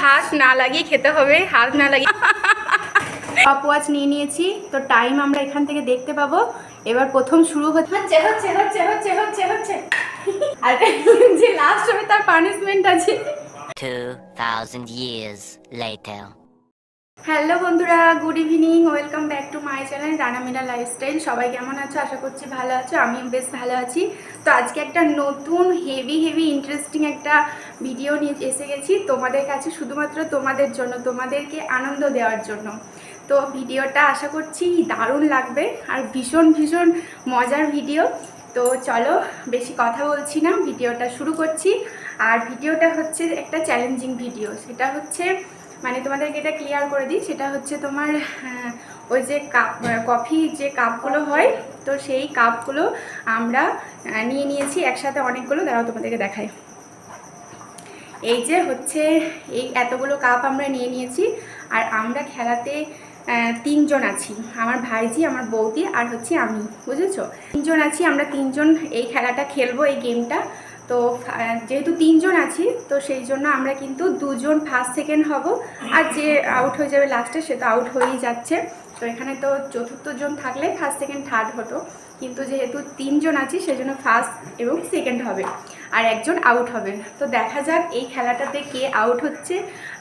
হাত না লাগিয়ে খেতে হবে, হাত না লাগিয়ে। টপ ওয়াচ নিয়ে নিয়েছি, তো টাইম আমরা এখান থেকে দেখতে পাবো। এবার প্রথম শুরু হচ্ছে হচ্ছে হচ্ছে হচ্ছে হচ্ছে হচ্ছে আর যে লাস্ট হবে তার পানিশমেন্ট আছে। 2000 years later. হ্যালো বন্ধুরা, good evening, welcome back to my channel Ranamina lifestyle. সবাই কেমন আছো? আশা করছি ভালো আছো, আমিও বেশ ভালো আছি। তো আজকে একটা নতুন হেভি ইন্টারেস্টিং একটা ভিডিও নিয়ে এসে গেছি তোমাদের কাছে, শুধুমাত্র তোমাদের জন্য, তোমাদেরকে আনন্দ দেওয়ার জন্য। তো ভিডিওটা আশা করছি দারুণ লাগবে আর ভীষণ মজার ভিডিও। তো চলো বেশি কথা বলছি না, ভিডিওটা শুরু করছি। আর ভিডিওটা হচ্ছে একটা চ্যালেঞ্জিং ভিডিও, সেটা হচ্ছে মানে তোমাদেরকে এটা ক্লিয়ার করে দিই, সেটা হচ্ছে তোমার ওই যে কাপ, কফি যে কাপগুলো হয়, তো সেই কাপগুলো আমরা নিয়ে নিয়েছি একসাথে অনেকগুলো। দাঁড়াও তোমাদেরকে দেখাই। এই যে হচ্ছে এই এতগুলো কাপ আমরা নিয়ে নিয়েছি। আর আমরা খেলাতে তিনজন আছি, আমার ভাইজি, আমার বৌদি আর হচ্ছে আমি, বুঝেছো? তিনজন আছি, আমরা তিনজন এই খেলাটা খেলবো, এই গেমটা। তো যেহেতু তিনজন আছি, তো সেই জন্য আমরা কিন্তু দুজন ফার্স্ট সেকেন্ড হব, আর যে আউট হয়ে যাবে লাস্টে সে তো আউট হয়েই যাচ্ছে। তো এখানে তো চতুর্থ জন থাকলে ফার্স্ট সেকেন্ড থার্ড হতো, কিন্তু যেহেতু তিনজন আছি সেজন্য ফার্স্ট এবং সেকেন্ড হবে, আর একজন আউট হবে। তো দেখা যাক এই খেলাটাতে কে আউট হচ্ছে।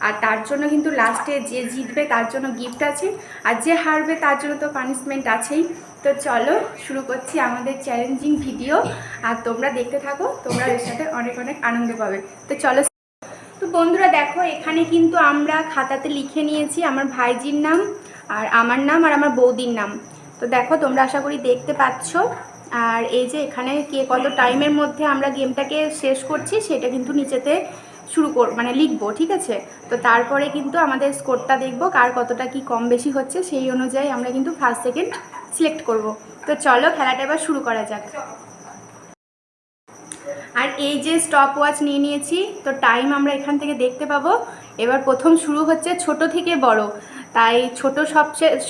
আর তার জন্য কিন্তু লাস্টে যে জিতবে তার জন্য গিফট আছে, আর যে হারবে তার জন্য তো পানিশমেন্ট আছেই। তো চলো শুরু করছি আমাদের চ্যালেঞ্জিং ভিডিও, আর তোমরা দেখতে থাকো, তোমরা এর সাথে অনেক আনন্দ পাবে। তো চলো। তো বন্ধুরা দেখো, এখানে কিন্তু আমরা খাতাতে লিখে নিয়েছি আমার ভাইজির নাম, আর আমার নাম, আর আমার বৌদির নাম। তো দেখো তোমরা আশা করি দেখতে পাচ্ছ। আর এই যে এখানে কে কত টাইমের মধ্যে আমরা গেমটাকে শেষ করছি সেটা কিন্তু নিচেতে মানে লিখবো, ঠিক আছে? তো তারপরে কিন্তু আমাদের স্কোরটা দেখবো, কার কতটা কি কম বেশি হচ্ছে, সেই অনুযায়ী আমরা কিন্তু ফার্স্ট সেকেন্ড সিলেক্ট করব। তো চলো খেলাটা এবার শুরু করা যাক। আর এই যে স্টপ ওয়াচ নিয়ে নিয়েছি, তো টাইম আমরা এখান থেকে দেখতে পাবো। এবার প্রথম শুরু হচ্ছে ছোট থেকে বড়, তাই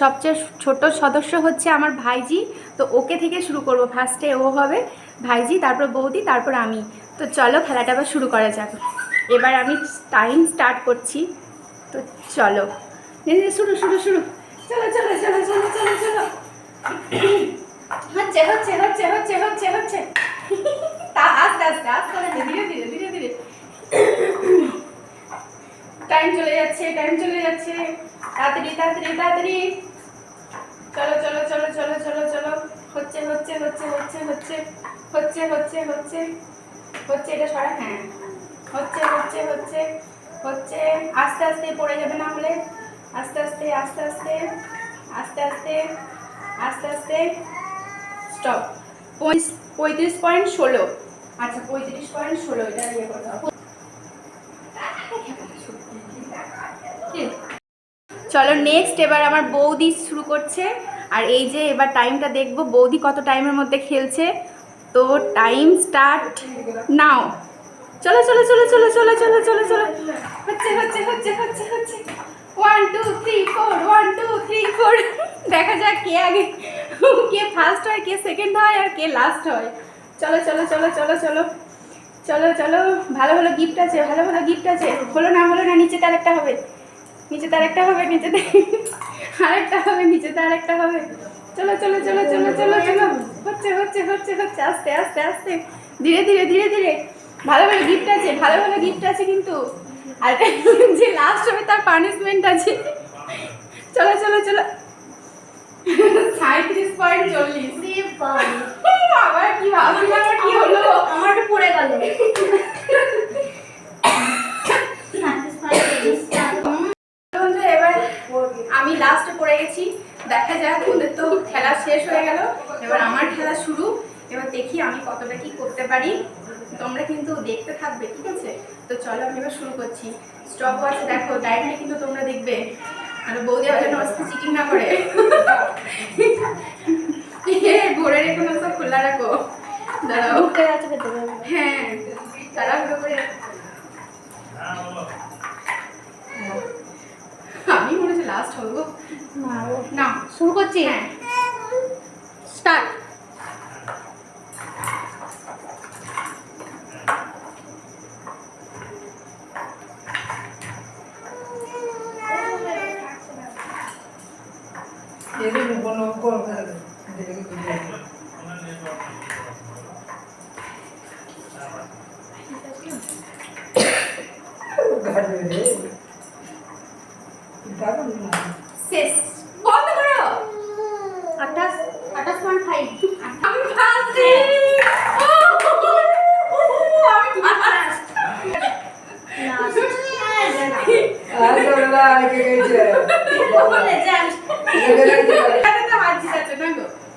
সবচেয়ে ছোট সদস্য হচ্ছে আমার ভাইজি। তো ওকে থেকে শুরু করব, ফার্স্টে ও হবে ভাইজি, তারপর বৌদি, তারপর আমি। তো চলো খেলাটা আবার শুরু করা যাক। এবার আমি টাইম স্টার্ট করছি। তো চলো শুরু শুরু শুরু চলো চলো চলো চলো চলো চলো হচ্ছে হচ্ছে হচ্ছে হচ্ছে হচ্ছে হচ্ছে আস্তে আস্তে আস্তে আস্তে ধীরে ধীরে ধীরে ধীরে। টাইম চলে যাচ্ছে, টাইম চলে যাচ্ছে, তাড়াতাড়ি তাড়াতাড়ি তাড়াতাড়ি। চলো চলো চলো চলো চলো চলো হচ্ছে হচ্ছে হচ্ছে হচ্ছে হচ্ছে হচ্ছে হচ্ছে হচ্ছে হচ্ছে এটা সরা, হ্যাঁ হচ্ছে হচ্ছে হচ্ছে হচ্ছে। আস্তে আস্তে পড়ে যাবে না হলে, আস্তে আস্তে আস্তে আস্তে আস্তে আস্তে আস্তে আস্তে। স্টপ। 35.16। আচ্ছা 35.16, এটা ইয়ে করে দাও। চলো নেক্সট, এবার আমার বৌদি শুরু করছে। আর এই যে এবার টাইমটা দেখবো বৌদি কত টাইমের মধ্যে খেলছে। তো টাইম স্টার্ট নাও। চলো চলো চলো চলো চলো চলো চলো চলো হচ্ছে হচ্ছে হচ্ছে হচ্ছে হচ্ছে 1 2 3 4 1 2 3 4। দেখা যাক কে আগে, কে ফার্স্ট হয়, কে সেকেন্ড হয়, আর কে লাস্ট হয়। চলো চলো চলো চলো চলো চলো চলো। ভালো গিফট আছে, ভালো গিফট আছে। হলো না নিচে তার একটা হবে, নিচে তার একটা হবে, নিচেতে আরেকটা হবে, নিচেতে আরেকটা হবে। চলো চলো চলো চলো চলো চলো হচ্ছে হচ্ছে হচ্ছে হচ্ছে আস্তে আস্তে আস্তে ধীরে ধীরে ধীরে ধীরে। ভালো গিফট আছে, ভালো গিফট আছে কিন্তু, আর যে লাস্ট হবে তার পানিশমেন্ট আছে। চলো চলো চলো 37.40। আবার কি ভাবছিলাম, আমার কি হলো, আমার পড়ে গেল। এবার আমি লাস্টে পড়ে গেছি। দেখা যাক, ওদের তো খেলা শেষ হয়ে গেল, এবার আমার খেলা শুরু। এবার দেখি আমি কতটা কি করতে পারি, তোমরা কিন্তু দেখতে থাকবে, ঠিক আছে? তো চলো আমি এবার শুরু করছি। স্টপ ওয়াচ দেখো, টাইমটা কিন্তু তোমরা দেখবে, আর বৌদি আবার যেন অস্ত চিটিং না করে। ভরে রেখো না, সব খোলা রাখো। দাঁড়াও, হ্যাঁ তাড়াহুড়ো করে। আমি মনে হচ্ছে লাস্ট হবো না। শুরু করছি, হ্যাঁ স্টার্ট। শেষ বন্ধ করো 28.5 আমি ফার্স্ট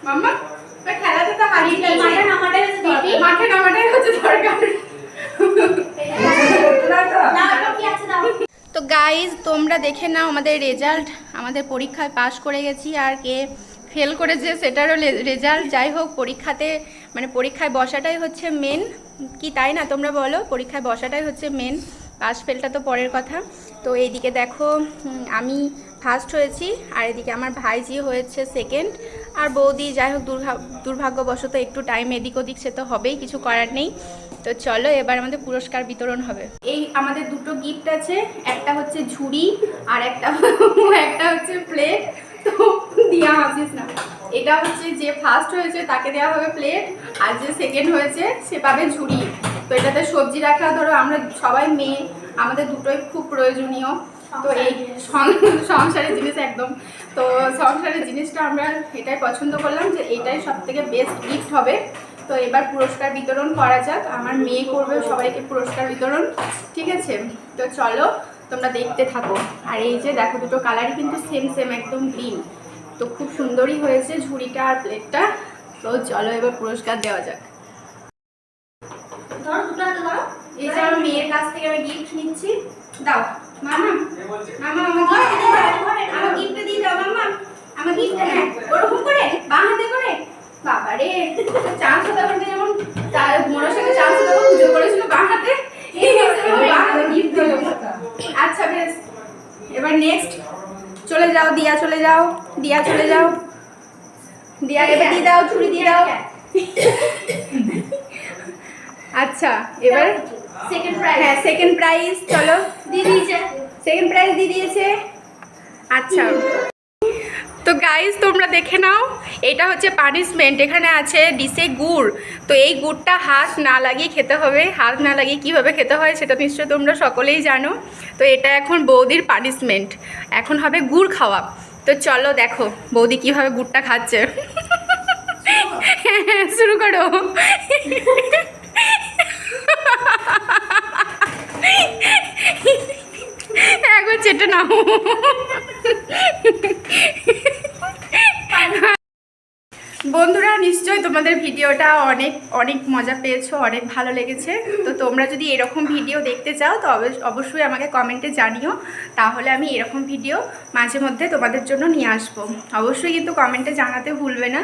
মাম্মা খেলাতে তো হারিয়ে মাঠে নামাটাই হচ্ছে দরকার। তো গাইজ তোমরা দেখে নাও আমাদের রেজাল্ট, আমাদের পরীক্ষায় পাশ করে গেছি, আর কে ফেল করেছে সেটারও রেজাল্ট। যাই হোক পরীক্ষাতে মানে পরীক্ষায় বসাটাই হচ্ছে মেন, কি তাই না তোমরা বলো? পরীক্ষায় বসাটাই হচ্ছে মেন, পাস ফেলটা তো পরের কথা। তো এইদিকে দেখো আমি ফার্স্ট হয়েছি, আর এদিকে আমার ভাইজি হয়েছে সেকেন্ড, আর বৌদি যাই হোক দুর্ভাগ্যবশত একটু টাইম এদিক ওদিক সে তো হবেই, কিছু করার নেই। তো চলো এবার আমাদের পুরস্কার বিতরণ হবে। এই আমাদের দুটো গিফট আছে, একটা হচ্ছে ঝুড়ি আর একটা হচ্ছে প্লেট। তো দিয়া হাসিস না, এটা হচ্ছে যে ফার্স্ট হয়েছে তাকে দেওয়া হবে প্লেট, আর যে সেকেন্ড হয়েছে সে পাবে ঝুড়ি। তো এটাতে সবজি রাখা, ধরো আমরা সবাই মেয়ে, আমাদের দুটোই খুব প্রয়োজনীয়। তো এই সংসারের জিনিস একদম, তো সংসারের জিনিসটা আমরা এটাই পছন্দ করলাম যে এটাই সব থেকে বেস্ট গিফট হবে। তো এবার পুরস্কার বিতরণ করা যাক, আমার মেয়ে করবে সবাইকে পুরস্কার বিতরণ, ঠিক আছে? তো চলো তোমরা দেখতে থাকো। আর এই যে দেখো দুটো কালারই কিন্তু সেম সেম একদম গ্রিন, তো খুব সুন্দরই হয়েছে ঝুড়িটা আর প্লেটটা। তো চলো এবার পুরস্কার দেওয়া যাক। এই যে আমার মেয়ের কাছ থেকে আমি গিফট নিচ্ছি, দাও মামা, মামা আমার গিফট দিয়ে দাও মামা, আমার গিফট হ্যাঁ ওরকম করে বাঁ হাতে করে। বাবা রে, চান্স তখন যেমন তার মনসাকে চান্স তখন পুজো করেছিল বাঁ হাতে, গিফট দিল। আচ্ছা বেশ, এবার নেক্সট চলে যাও, দিয়া চলে যাও, দিয়া চলে যাও, দিয়া এবার দিয়ে দাও, ছুরি দিয়ে দাও। আচ্ছা এবার সেকেন্ড প্রাইজ, হ্যাঁ সেকেন্ড প্রাইজ, চলো দিয়ে দিয়েছে, সেকেন্ড প্রাইজ দিয়ে দিয়েছে। আচ্ছা তো গাইজ তোমরা দেখে নাও, এটা হচ্ছে পানিশমেন্ট। এখানে আছে ডিশে গুড়, তো এই গুড়টা হাত না লাগিয়ে খেতে হবে। হাত না লাগিয়ে কীভাবে খেতে হয় সেটা নিশ্চয়ই তোমরা সকলেই জানো। তো এটা এখন বৌদির পানিশমেন্ট, এখন হবে গুড় খাওয়া। তো চলো দেখো বৌদি কীভাবে গুড়টা খাচ্ছে। হ্যাঁ শুরু করো। একবার চেটে নাও। বন্ধুরা নিশ্চয়ই তোমাদের ভিডিওটা অনেক অনেক মজা পেয়েছো, অনেক ভালো লেগেছে। তো তোমরা যদি এরকম ভিডিও দেখতে চাও তো অবশ্যই আমাকে কমেন্টে জানিও, তাহলে আমি এরকম ভিডিও মাঝে মধ্যে তোমাদের জন্য নিয়ে আসবো। অবশ্যই কিন্তু কমেন্টে জানাতে ভুলবে না।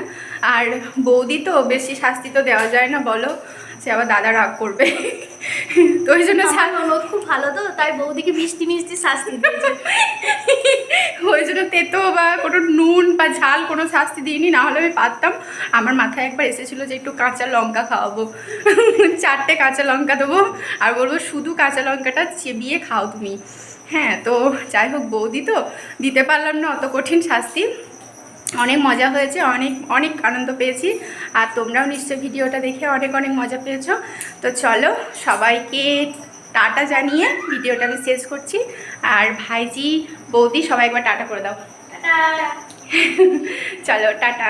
আর বৌদি তো বেশি শাস্তি তো দেওয়া যায় না, বলো, সে আবার দাদা রাগ করবে। তো ওই জন্য ননদ খুব ভালো, তো তাই বৌদিকে মিষ্টি মিষ্টি শাস্তি দিয়েছে। ওই জন্য তেতো বা কোনো নুন বা ঝাল কোনো শাস্তি দিইনি, না হলে আমি পারতাম। আমার মাথায় একবার এসেছিলো যে একটু কাঁচা লঙ্কা খাওয়াবো, 4টে কাঁচা লঙ্কা দেবো আর বলবো শুধু কাঁচা লঙ্কাটা চেবিয়ে খাও তুমি। হ্যাঁ তো যাই হোক বৌদি তো দিতে পারলাম না অত কঠিন শাস্তি। অনেক মজা হয়েছে, অনেক অনেক আনন্দ পেয়েছি, আর তোমরাও নিশ্চয়ই ভিডিওটা দেখে অনেক অনেক মজা পেয়েছো। তো চলো সবাইকে টাটা জানিয়ে ভিডিওটা আমি শেষ করছি। আর ভাইজি বৌদি সবাই একবার টাটা করে দাও। টাটা। চলো টাটা।